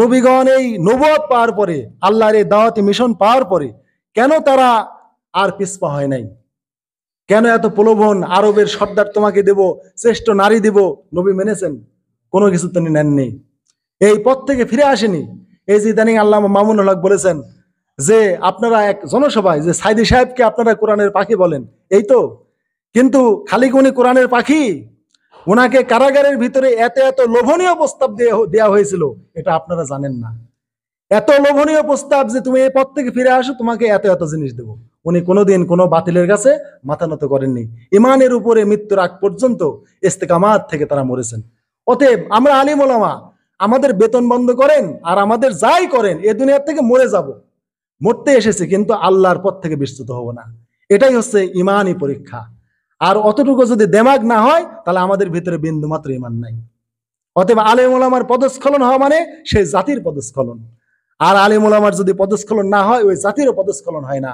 নবীগণ এই নবুয়ত পাওয়ার পরে, আল্লাহর এই দাওয়াতি মিশন পাওয়ার পরে কেন তারা আর পিছপা হয় নাই? কেন এত প্রলোভন, আরবের সর্দার তোমাকে দেব, শ্রেষ্ঠ নারী দেব? নবী মেনেছেন? কোনো কিছু তিনি নেননি, এই পথ থেকে ফিরে আসেনি। এই যে ইদানিং আল্লামা মামুনুল হক বলেছেন যে আপনারা এক জনসভায় যে সাইদি সাহেবকে আপনারা কোরআনের পাখি বলেন, এই তো, কিন্তু খালি উনি কোরআনের পাখি? ওনাকে কারাগারের ভিতরে এত এত লোভনীয় প্রস্তাব দেওয়া হয়েছিল, এটা আপনারা জানেন না। এত লোভনীয় প্রস্তাব যে তুমি এই পথ থেকে ফিরে আসো, তোমাকে এত এত জিনিস দেবো। উনি কোনোদিন কোনো বাতিলের কাছে মাথা নত করেননি। ইমানের উপরে মৃত্যুর আগ পর্যন্ত ইস্তেকামাত থেকে তারা মরেছেন। অতএব আমরা আলিম ওলামা আমাদের বেতন বন্ধ করেন আর আমাদের যাই করেন, এ দুনিয়ার থেকে মরে যাব, মরতে এসেছি, কিন্তু আল্লাহর পথ থেকে বিচ্যুত হব না। এটাই হচ্ছে ইমানই পরীক্ষা। আর অতটুকু যদি দেমাগ না হয়, তাহলে আমাদের ভিতরে বিন্দু মাত্র ইমান নাই। অতএব আলেম ওলামার পদস্খলন হওয়া মানে সেই জাতির পদস্খলন। আর আলেম ওলামার যদি পদস্খলন না হয়, ওই জাতিরও পদস্খলন হয় না।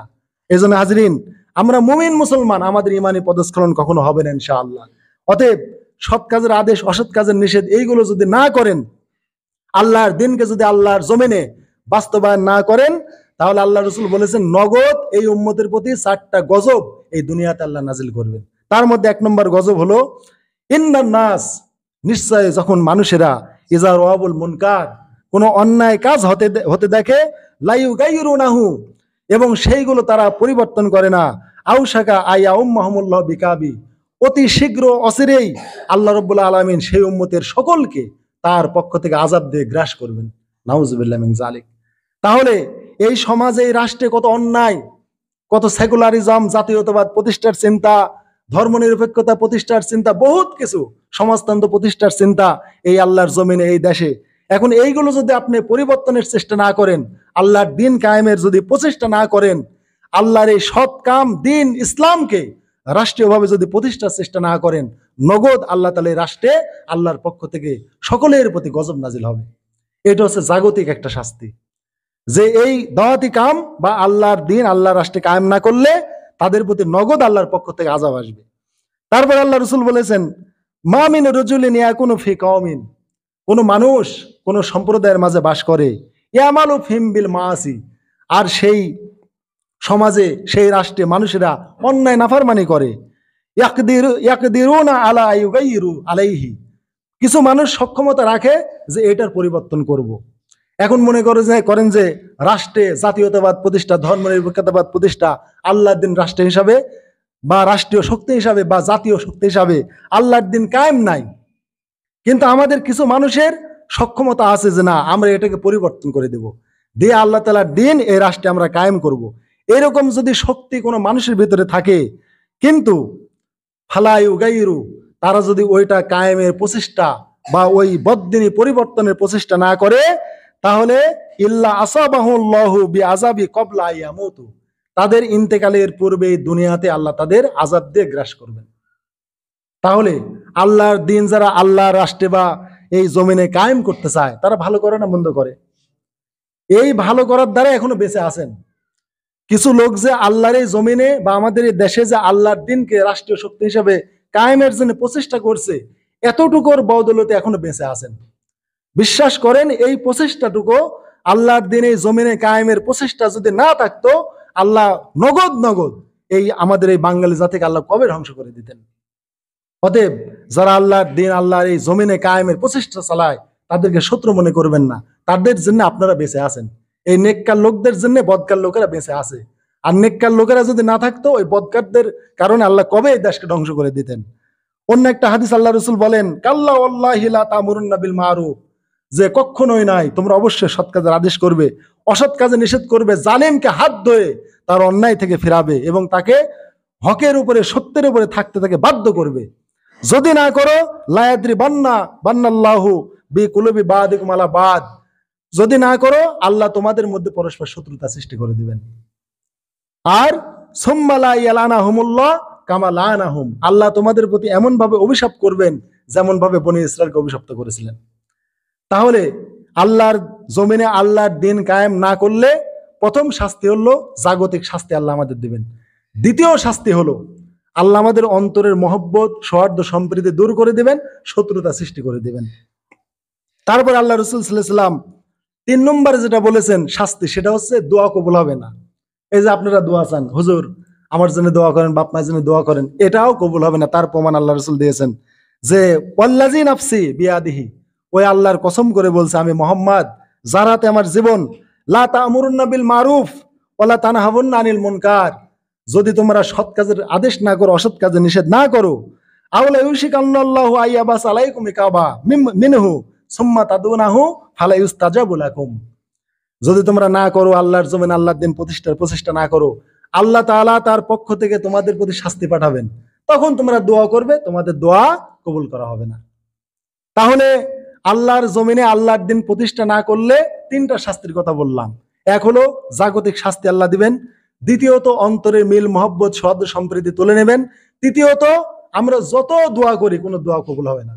এই জন্য হাজরিন, আমরা মুমিন মুসলমান, আমাদের ইমানি পদস্খলন কখনো হবে না ইনশাআল্লাহ। অতএব সৎ কাজের আদেশ, অসৎ কাজের নিষেধ, এইগুলো যদি না করেন, আল্লাহর দিনকে যদি আল্লাহর জমিনে বাস্তবায়ন না করেন, তাহলে আল্লাহ রসুল বলেছেন নগদ এই উম্মতের প্রতি 4টা গজব এই দুনিয়াতে আল্লাহ নাজিল করবেন। তার মধ্যে 1 নম্বর গজব হলো ইন্নান নাস, নিশ্চয় যখন মানুষেরা ইজা রাআবুল মুনকার, কোনো অন্যায় কাজ হতে দেখে, লা ইউগাইরুনাহু, এবং সেইগুলো তারা পরিবর্তন করে না, আউশাকা আইয়া উম্মাহুমুল্লাহ বিকাবি, অতি শীঘ্র অচিরেই আল্লাহ রাব্বুল আলামিন সেই উম্মতের সকলকে তার পক্ষ থেকে আযাব দিয়ে গ্রাস করবেন। নাউযুবিল্লাহি মিন যালিক। তাহলে এই সমাজে, এই রাষ্ট্রে কত অন্যায়, কত সেকুলারিজম, জাতীয়তাবাদ প্রতিষ্ঠার চিন্তা, ধর্মনিরপেক্ষতা প্রতিষ্ঠার চিন্তা, বহুত কিছু, সমাজতন্ত্র প্রতিষ্ঠার চিন্তা এই আল্লাহর জমিনে, এই দেশে। এখন এইগুলো যদি আপনি পরিবর্তনের চেষ্টা না করেন, আল্লাহর দিন কায়েমের যদি প্রচেষ্টা না করেন, আল্লাহর এই সৎ কাম দিন ইসলামকে রাষ্ট্রীয়ভাবে যদি প্রতিষ্ঠার চেষ্টা না করেন, নগদ আল্লাহ তাআলা এই রাষ্ট্রে আল্লাহর পক্ষ থেকে সকলের প্রতি গজব নাজিল হবে। এটা হচ্ছে জাগতিক একটা শাস্তি, যে এই দাওয়াতি কাম বা আল্লাহর দিন, আল্লাহর রাষ্ট্রে কায়েম না করলে তাদের প্রতি নগদ আল্লাহর পক্ষ থেকে আযাব আসবে। তারপর আল্লাহ রাসূল বলেছেন, মা মিন রাজুলিন ইয়াকুনু ফি কওমিন, কোন মানুষ কোন সম্প্রদায়ের মাঝে বাস করে, ইয়ামালু ফিহিম বিল মাআসি, আর সেই সমাজে, সেই রাষ্ট্রে মানুষেরা অন্যায় নাফরমানি করে, ইয়াকদিরুনা আলা ইউগাইরু আলাইহি, কিছু মানুষ সক্ষমতা রাখে যে এটার পরিবর্তন করব। এখন মনে করেন যে রাষ্ট্রে জাতীয়তাবাদ প্রতিষ্ঠা, ধর্মনিরপেক্ষতাবাদ প্রতিষ্ঠা, আল্লাহর দিন রাষ্ট্র হিসাবে বা রাষ্ট্রীয় শক্তি হিসাবে বা জাতীয় শক্তি হিসাবে আল্লাহর দিন কায়েম নাই, কিন্তু আমাদের কিছু মানুষের সক্ষমতা আছে যে না, আমরা এটাকে পরিবর্তন করে দেব, দিয়ে আল্লাহ তাআলার দিন এই রাষ্ট্রে আমরা কায়েম করব। এরকম যদি শক্তি কোনো মানুষের ভিতরে থাকে, কিন্তু ফালা ইউগাইরু, তারা যদি ওইটা কায়েমের প্রচেষ্টা বা ওই বদ্দিনী পরিবর্তনের প্রচেষ্টা না করে, তাহলে ইল্লা আসাবাহুল্লাহু বিআযাবি ক্বাবলা ইয়ামুতু, তাদের ইন্তেকালের পূর্বে দুনিয়াতে আল্লাহ তাদের আযাব দিয়ে গ্রাস করবেন। তাহলে আল্লাহর দিন যারা আল্লাহর রাষ্ট্রে বা এই জমিনে কায়েম করতে চায়, তারা ভালো করে না মন্দ করে? এই ভালো করার দ্বারা এখনো বেঁচে আছেন। কিছু লোক যে আল্লাহর এই জমিনে বা আমাদের এই দেশে যে আল্লাহর দিনকে রাষ্ট্রীয় শক্তি হিসেবে কায়েমের জন্য প্রচেষ্টা করছে, এতটুকুর বদৌলতে এখনো বেঁচে আছেন। বিশ্বাস করেন, এই প্রচেষ্টাটুকু, আল্লাহর দিন এই জমিনে কায়েমের প্রচেষ্টা যদি না থাকতো, আল্লাহ নগদ এই আমাদের এই বাঙালি জাতিকে আল্লাহ কবে ধ্বংস করে দিতেন। অতএব যারা আল্লাহর দিন, আল্লাহর এই জমিনে কায়েমের প্রচেষ্টা চালায়, তাদেরকে শত্রু মনে করবেন না। তাদের জন্য আপনারা বেঁচে আছেন। এই নেককার লোকদের জন্য বদকার লোকেরা বেঁচে আছে। আর নেককার লোকেরা যদি না থাকতো, ওই বদকারদের কারণে আল্লাহ কবে এই দেশকে ধ্বংস করে দিতেন। অন্য একটা হাদিস আল্লাহ রাসূল বলেন, কাল্লা ওয়াল্লাহি লা তা'মুরুন্না বিল মারুফ, যে কখনোই নাই, তোমরা অবশ্যই সৎ কাজের আদেশ করবে, অসৎ কাজে নিষেধ করবে, জালেমকে হাত ধরে তার অন্যায় থেকে ফিরাবে এবং তাকে হকের উপরে, সত্যের উপরে থাকতে তাকে বাধ্য করবে। যদি না করো, লা ইয়াদরিবান্নাল্লাহু বিকুলুবি বাদিকুম আলা বাদ, যদি না করো, আল্লাহ তোমাদের মধ্যে পরস্পর শত্রুতা সৃষ্টি করে দিবেন। আর সুম্মা লা ইয়ালানাহুমুল্লাহ কামা লানাহুম, আল্লাহ তোমাদের প্রতি এমন ভাবে অভিশাপ করবেন যেমন ভাবে বনী ইসরাইলকে অভিশপ্ত করেছিলেন। তাহলে আল্লাহর জমিনে আল্লাহর দিন কায়েম না করলে প্রথম শাস্তি হলো জাগতিক শাস্তি আল্লাহ আমাদের দিবেন। দ্বিতীয় শাস্তি হলো আল্লাহ আমাদের অন্তরের মহব্বত, সৌহার্দ্য, সম্প্রীতি দূর করে দিবেন, শত্রুতা সৃষ্টি করে দিবেন। তারপর আল্লাহ রাসূল সাল্লাল্লাহু আলাইহি ওয়াসাল্লাম তিন নম্বরে যেটা বলেছেন শাস্তি, সেটা হচ্ছে দোয়া কবুল হবে না। এই যে আপনারা দোয়া চান, হুজুর আমার জন্য দোয়া করেন, বাপ মায়ের জন্য দোয়া করেন, এটাও কবুল হবে না। তার প্রমাণ আল্লাহ রসুল দিয়েছেন যে ওয়াল্লাজি নাফসি বিয়াদিহি, ওই আল্লাহর কসম করে বলছে আমি মোহাম্মদ, যারাতে আমার জীবন, লা তা'মুরুন্না বিল মারুফ ওয়ালা তানহাবুন্না আনিল মুনকার, যদি তোমরা সৎ কাজের আদেশ না করো, অসৎ কাজে নিষেধ না করো, আওলা ইউশিকান্নাল্লাহু আইয়াবাস আলাইকুম ইকাবা মিনহু সুম্মা তাদুনাহু ফালা ইউস্তাজাবু লাকুম, যদি তোমরা না করো, আল্লাহর জমিন আল্লাহর দিন প্রতিষ্ঠার প্রচেষ্টা না করো, আল্লাহ তাআলা তার পক্ষ থেকে তোমাদের প্রতি শাস্তি পাঠাবেন, তখন তোমরা দোয়া করবে, তোমাদের দোয়া কবুল করা হবে না। তাহলে আল্লাহর জমিনে আল্লাহর দিন প্রতিষ্ঠা না করলে তিনটা শাস্তির কথা বললাম। এক হলো জাগতিক শাস্তি আল্লাহ দিবেন, দ্বিতীয়ত অন্তরের মিল মহব্বত সদ সম্প্রীতি তুলে নেবেন, তৃতীয়ত আমরা যত দোয়া করি কোনো দোয়া কবুল হবে না,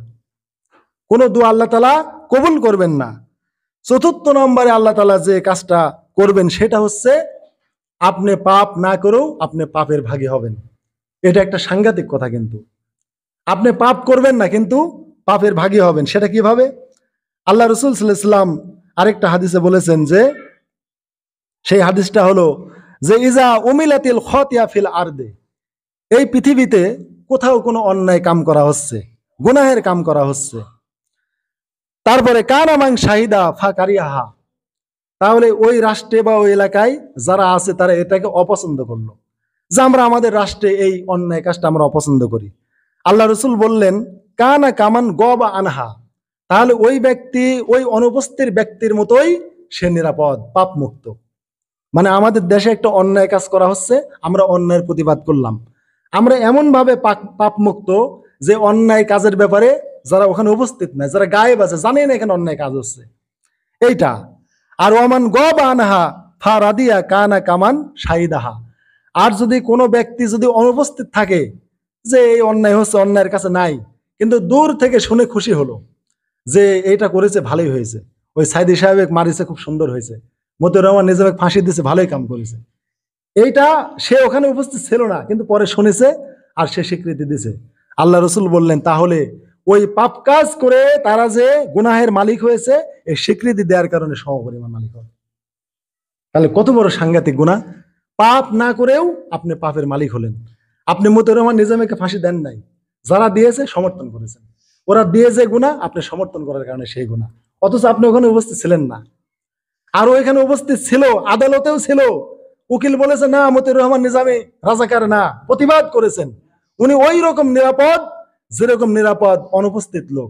কোনো দোয়া আল্লাহ তাআলা কবুল করবেন না। চতুর্থ নম্বরে আল্লাহ তাআলা যে কাজটা করবেন সেটা হচ্ছে আপনি পাপ না করেও আপনি পাপের ভাগী হবেন। এটা একটা সাংঘাতিক কথা, কিন্তু আপনি পাপ করবেন না কিন্তু পাপের ভাগী হবেন। সেটা কিভাবে? আল্লাহ রসুল সাল্লাল্লাহু আলাইহি ওয়াসাল্লাম আরেকটা হাদিসে বলেছেন যে, সেই হাদিসটা হলো যে ইজা উমিলাতিল খাতিয়া ফিল আরদে, এই পৃথিবীতে কোথাও কোনো অন্যায় কাম করা হচ্ছে, গুনাহের কাম করা হচ্ছে, তারপরে কানা মান শাহিদা ফাকারিয়াহা, তাহলে ওই রাষ্ট্রে বা ওই এলাকায় যারা আছে তারা এটাকে অপছন্দ করলো, যে আমরা আমাদের রাষ্ট্রে এই অন্যায় কাজটা আমরা অপছন্দ করি। আল্লাহ রসুল বললেন কানা কামান গবা আনহা, তাহলে ওই ব্যক্তি ওই অনুপস্থিত ব্যক্তির মতোই সে নিরাপদ, পাপ মুক্ত। মানে আমাদের দেশে একটা অন্যায় কাজ করা হচ্ছে, আমরা অন্যায়ের প্রতিবাদ করলাম, আমরা এমন ভাবে পাপ মুক্ত যে অন্যায় কাজের ব্যাপারে যারা ওখানে উপস্থিত নাই, যারা গায়েব আছে, জানে না এখানে অন্যায় কাজ হচ্ছে, এইটা। আর ওমান গবা আনহা ফারাদিয়া কানা কামান শাহিদাহা, আর যদি কোনো ব্যক্তি যদি অনুপস্থিত থাকে যে এই অন্যায় হচ্ছে, অন্যায়ের কাছে নাই, কিন্তু দূর থেকে শুনে খুশি হলো যে এইটা করেছে ভালোই হয়েছে, ওই সাইদি সাহেব মারিছে খুব সুন্দর হয়েছে, মতিউর রহমান নিজামে ফাঁসি দিয়েছে ভালোই কাম করেছে, এইটা সে ওখানে উপস্থিত ছিল না কিন্তু পরে শুনেছে আর সে স্বীকৃতি দিছে। আল্লাহ রসুল বললেন তাহলে ওই পাপ কাজ করে তারা যে গুনাহের মালিক হয়েছে, এই স্বীকৃতি দেওয়ার কারণে সমপরিমাণ মালিক হবে। তাহলে কত বড় সাংঘাতিক গুনাহ! পাপ না করেও আপনি পাপের মালিক হলেন। আপনি মতিউর রহমান নিজামীকে ফাঁসি দেন নাই, যারা দিয়েছে সমর্থন করেছেন, ওরা দিয়ে যে গুনাহ আপনি সমর্থন করার কারণে সেই গুনাহ, অথচ আপনি ওখানে উপস্থিত ছিলেন না। আর ওইখানে উপস্থিত ছিল, আদালতেও ছিল, উকিল বলেছে না মতিউর রহমান নিজামী রাজাকার না, প্রতিবাদ করেছেন, উনি ওই রকম নিরাপদ যেরকম নিরাপদ অনুপস্থিত লোক।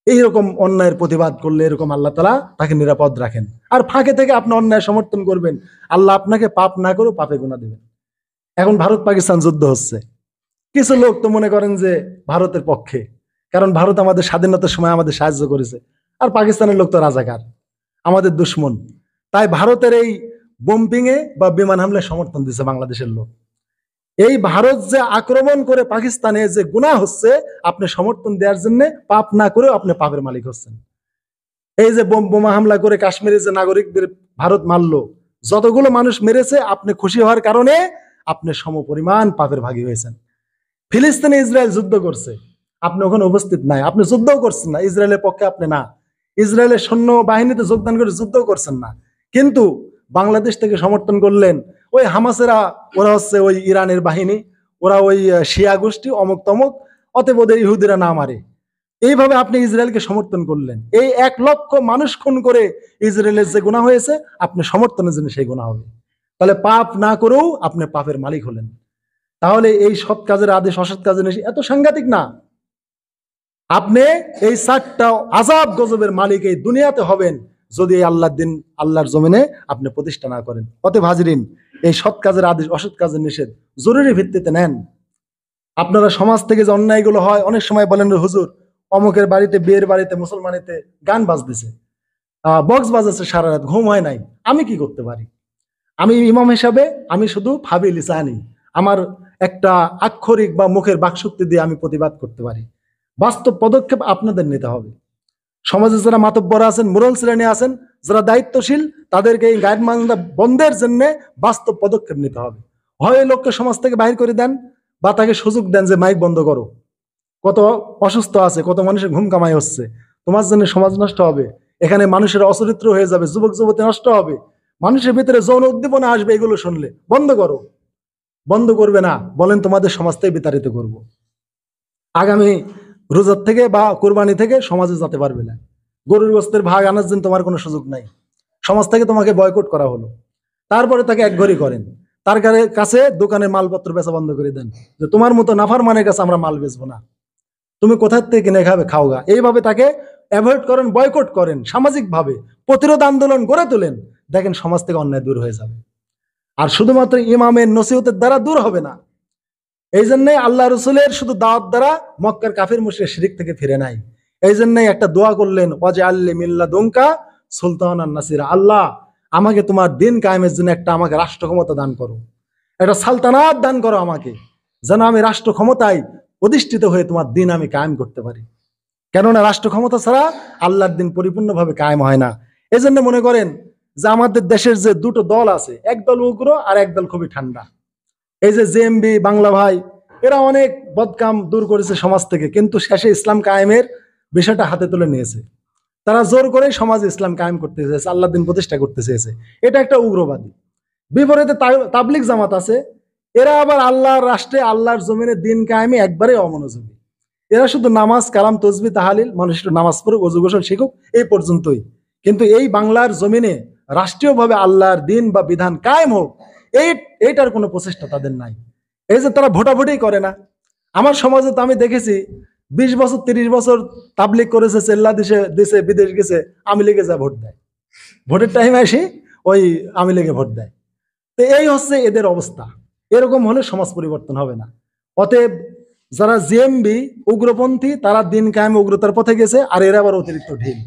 এইরকম অন্যায়ের প্রতিবাদ করলে এরকম আল্লাহ তাআলা তাকে নিরাপদ রাখেন। আর ফাঁকে থেকে আপনি অন্যায় সমর্থন করবেন, আল্লাহ আপনাকে পাপ না করেও পাপে গুনাহ দেবেন। এখন ভারত পাকিস্তান যুদ্ধ হচ্ছে, কিছু লোক তো মনে করেন যে ভারতের পক্ষে, কারণ ভারত আমাদের স্বাধীনতার সময় আমাদের সাহায্য করেছে, আর পাকিস্তানের লোক তো রাজাকার, আমাদের দুশ্মন, তাই ভারতের এই বোম্পিং এ বা বিমান হামলায় সমর্থন দিচ্ছে বাংলাদেশের লোক। এই ভারত যে আক্রমণ করে পাকিস্তানে যে গুনাহ হচ্ছে, আপনি সমর্থন দেওয়ার জন্য পাপ না করেও আপনি পাপের মালিক হচ্ছেন। এই যে বোমা হামলা করে কাশ্মীরে যে নাগরিকদের ভারত মারলো, যতগুলো মানুষ মেরেছে, আপনি খুশি হওয়ার কারণে আপনি সমপরিমাণ পাপের ভাগী হয়েছেন। ফিলিস্তিনে ইসরায়েল যুদ্ধ করছে, আপনি ওখানে উপস্থিত নাই, আপনি যুদ্ধও করছেন না, ইসরায়েলের পক্ষে আপনি না, ইসরায়েলের সৈন্য বাহিনীতে যোগদান করে যুদ্ধও করছেন না, কিন্তু বাংলাদেশ থেকে সমর্থন করলেন ওই হামাসেরা, ওরা হচ্ছে ওই ইরানের বাহিনী, ওরা ওই শিয়া গোষ্ঠী অমুক তমুক, অতএব ওদের ইহুদিরা না মারে, এইভাবে আপনি ইসরায়েলকে সমর্থন করলেন। এই 1 লক্ষ মানুষ খুন করে ইসরায়েলের যে গুনাহ হয়েছে, আপনি সমর্থনের জন্য সেই গুনাহ হবে। তাহলে পাপ না করেও আপনি পাপের মালিক হলেন। তাহলে এই সৎ কাজের আদেশ অসৎ কাজের নিষেধ এত সাংঘাতিক না? আপনি এই 4টা আযাব গজবের মালিক এই দুনিয়াতে হবেন যদি এই আল্লাহর দিন আল্লাহর জমিনে আপনি প্রতিষ্ঠা না করেন। অতএব হাজিরিন, এই সৎ কাজের আদেশ অসৎ কাজের নিষেধ জরুরি ভিত্তিতে নেন। আপনারা সমাজ থেকে যে অন্যায়গুলো হয়, অনেক সময় বলেন হুজুর অমুকের বাড়িতে, বিয়ের বাড়িতে, মুসলমানিতে গান বাজতেছে, বক্স বাজাচ্ছে, সারা রাত ঘুম হয় নাই, আমি কি করতে পারি? আমি ইমাম হিসাবে আমি শুধু ভাবি লিসানি, আমার একটা আক্ষরিক বা মুখের বাকশক্তি দিয়ে আমি প্রতিবাদ করতে পারি। বাস্তব পদক্ষেপ আপনাদের নিতে হবে। সমাজে যারা মাতব্বর আছেন, মোরাল শ্রেণী আছেন, যারা দায়িত্বশীল, তাদেরকে এই গাইডলাইন বন্ধের জন্য বাস্তব পদক্ষেপ নিতে হবে। হয় এই লোককে সমাজ থেকে বাহির করে দেন, বা তাকে সুযোগ দেন যে মাইক বন্ধ করো, কত অসুস্থ আছে, কত মানুষের ঘুম কামাই হচ্ছে, তোমার জন্য সমাজ নষ্ট হবে, এখানে মানুষের অচরিত্র হয়ে যাবে, যুবক যুবতী নষ্ট হবে, মানুষের ভিতরে যৌন উদ্দীপনা আসবে। এগুলো শুনলে বন্ধ করো। বন্ধ করবে না, বলেন তোমাদের সমাজটাই বিতাড়িত করব। আগামী রোজার থেকে বা কোরবানি থেকে সমাজে যেতে পারবে না। গরুর গোস্তের ভাগ আনার জন্য তোমার কোনো সুযোগ নাই, সমাজ থেকে তোমাকে বয়কট করা হলো। তারপরে তাকে একঘরে করেন, তার কাছে দোকানের মালপত্র বেচা বন্ধ করে দেন, যে তোমার মতো নাফারমানের কাছে আমরা মাল বেচবো না, তুমি কোথার থেকে কিনে খাবে খাওগা। এইভাবে তাকে অ্যাভয়েড করেন, বয়কট করেন, সামাজিকভাবে প্রতিরোধ আন্দোলন গড়ে তোলেন। দেখেন সমাজ থেকে অন্যায় দূর হয়ে যাবে। আর শুধুমাত্র ইমামের নসিহতের দ্বারা দূর হবে না। এই জন্যই আল্লাহ রসুলের শুধু দাওয়াত দ্বারা মক্কার কাফির মুশরিক শিরক থেকে ফিরে নাই। এই জন্যই একটা দোয়া করলেন, ওয়াজআলনি মিন লাদুনকা সুলতানান নাসিরা, আল্লাহ আমাকে তোমার দিন কায়েমের জন্য একটা আমাকে রাষ্ট্র ক্ষমতা দান করো, একটা সালতানাত দান করো আমাকে, যেন আমি রাষ্ট্র ক্ষমতায় অধিষ্ঠিত হয়ে তোমার দিন আমি কায়েম করতে পারি। কেননা রাষ্ট্র ক্ষমতা ছাড়া আল্লাহর দিন পরিপূর্ণভাবে কায়েম হয় না। এই জন্য মনে করেন যে আমাদের দেশের যে দুটো দল আছে, এক দল উগ্র আর এক দল খুবই ঠান্ডা। এই যে জেএমবি, বাংলা ভাই, এরা অনেক বদকাম দূর করেছে সমাজ থেকে, কিন্তু শেষে ইসলাম কায়েমের বিষয়টা হাতে তুলে নিয়েছে। তারা জোর করে সমাজে ইসলাম কায়েম করতে চেয়েছে, আল্লাহ দিন প্রতিষ্ঠা করতে চেয়েছে। এটা একটা উগ্রবাদী। বিপরীতে তাবলিগ জামাত আছে, এরা আবার আল্লাহর রাষ্ট্রে আল্লাহর জমিনে দিন কায়েমে একবারে অমনোযোগী। এরা শুধু নামাজ, কালাম, তসবি, তাহালিল, মানুষ একটু নামাজ পড়ুক, ওযু গোসল শিখুক, এই পর্যন্তই। কিন্তু এই বাংলার জমিনে রাষ্ট্রীয়ভাবে আল্লাহর দিন বা বিধান কায়েম হোক, এইটার কোনো প্রচেষ্টা তাদের নাই। এই যে তারা ভোটাভুটি করে না। আমার সমাজে তো আমি দেখেছি 20 বছর 30 বছর তাবলিগ করেছে, চেল্লা দিছে, বিদেশ গেছে, আমি লীগে যা ভোট দেয়, ভোটের টাইমে আসি ওই আমি লীগে ভোট দেয়। তো এই হচ্ছে এদের অবস্থা। এরকম হলে সমাজ পরিবর্তন হবে না। অতএব যারা জেএমবি উগ্রপন্থী, তারা দিন কায়েম উগ্রতার পথে গেছে, আর এরা আবার অতিরিক্ত ঢিল,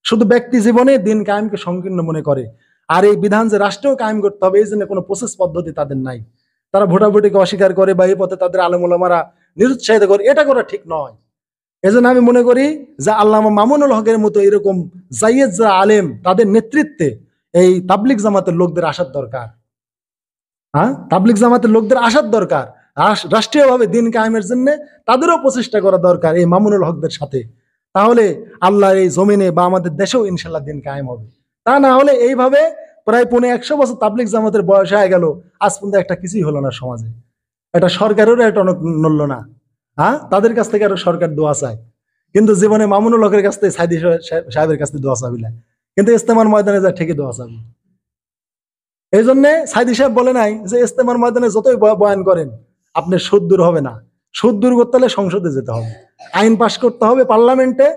শুধু ব্যক্তি জীবনে দিন কায়েমকে সংকীর্ণ মনে করে। আর এই বিধান যে রাষ্ট্রেও কায়েম করতে হবে, এই জন্য কোনো প্রসেস পদ্ধতি তাদের নাই। তারা ভোটাভুটিকে অস্বীকার করে বা এই পথে তাদের আলেম ওলামারা নিরুৎসাহিত করে, এটা করা ঠিক নয়। এজন্য আমি মনে করি যে আল্লামা মামুনুল হকের মতো এরকম জাইয়েদ যারা আলেম, তাদের নেতৃত্বে এই তাবলিগ জামাতের লোকদের আসার দরকার। হ্যাঁ, তাবলিগ জামাতের লোকদের আসার দরকার। রাষ্ট্রীয়ভাবে দিন কায়েমের জন্য তাদেরও প্রচেষ্টা করা দরকার এই মামুনুল হকদের সাথে। তাহলে আল্লাহর এই জমিনে বা আমাদের দেশেও ইনশাল্লাহ দিন কায়েম হবে। তা না হলে এইভাবে প্রায় 100 বছর তাবলিগ জামাতের বয়স হয়ে গেল, আজ পর্যন্ত একটা কিছুই হলো না সমাজে। এটা সরকারেরও এটা অনেক নড়ল না। হ্যাঁ, তাদের কাছ থেকে আরো সরকার দোয়া চায়, কিন্তু জীবনে মামুনুল হকের কাছ থেকে সাইদি সাহেবের কাছ থেকে দোয়া চাবি না, কিন্তু ইস্তেমার ময়দানে যায় ঠিকই দোয়া চাবি। এই জন্য সাইদি সাহেব বলে নাই যে ইস্তেমার ময়দানে যতই বয়ান করেন আপনার সুদ দূর হবে না। সুদ দূর করতে হলে সংসদে যেতে হবে, আইন পাশ করতে হবে পার্লামেন্টে,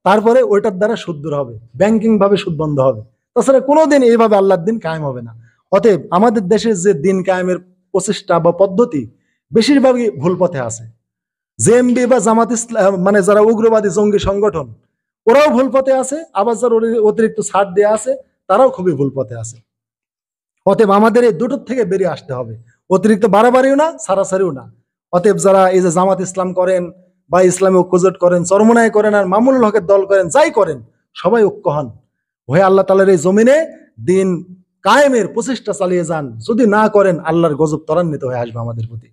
তারপরে ওইটার দ্বারা সুদ দূর হবে, ব্যাংকিং ভাবে সুদ বন্ধ হবে। তাছাড়া কোনোদিন এইভাবে আল্লাহর দিন কায়েম হবে না। অতএব আমাদের দেশের যে দিন কায়েমের প্রচেষ্টা বা পদ্ধতি বেশিরভাগই ভুল পথে আছে। জেএমবি বা জামাত ইসলাম মানে যারা উগ্রবাদী জঙ্গি সংগঠন, ওরাও ভুল পথে আছে, আবার যারা অতিরিক্ত ছাড় দেওয়া আছে তারাও খুবই ভুল পথে আছে। অতএব আমাদের এই দুটোর থেকে বেরিয়ে আসতে হবে, অতিরিক্ত বাড়াবাড়িও না, সারাসারিও না। অতএব যারা এই যে জামাত ইসলাম করেন বা ইসলামী ঐক্যজোট করেন, চরমনায় করেন আর মামুনুল হকের দল করেন, যাই করেন, সবাই ঐক্য হন হয়ে আল্লাহ তাআলার এই জমিনে দিন কায়েমের প্রচেষ্টা চালিয়ে যান। যদি না করেন আল্লাহর গজব ত্বরান্বিত হয়ে আসবে আমাদের প্রতি।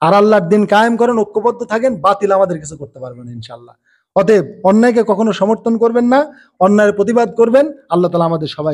আর আল্লাহর দিন কায়েম করেন, ঐক্যবদ্ধ থাকেন, বাতিল আমাদের কিছু করতে পারবে না ইনশাআল্লাহ। অতএব অন্যায়কে কখনো সমর্থন করবেন না, অন্যায়ের প্রতিবাদ করবেন। আল্লাহ তাআলা আমাদের সবাইকে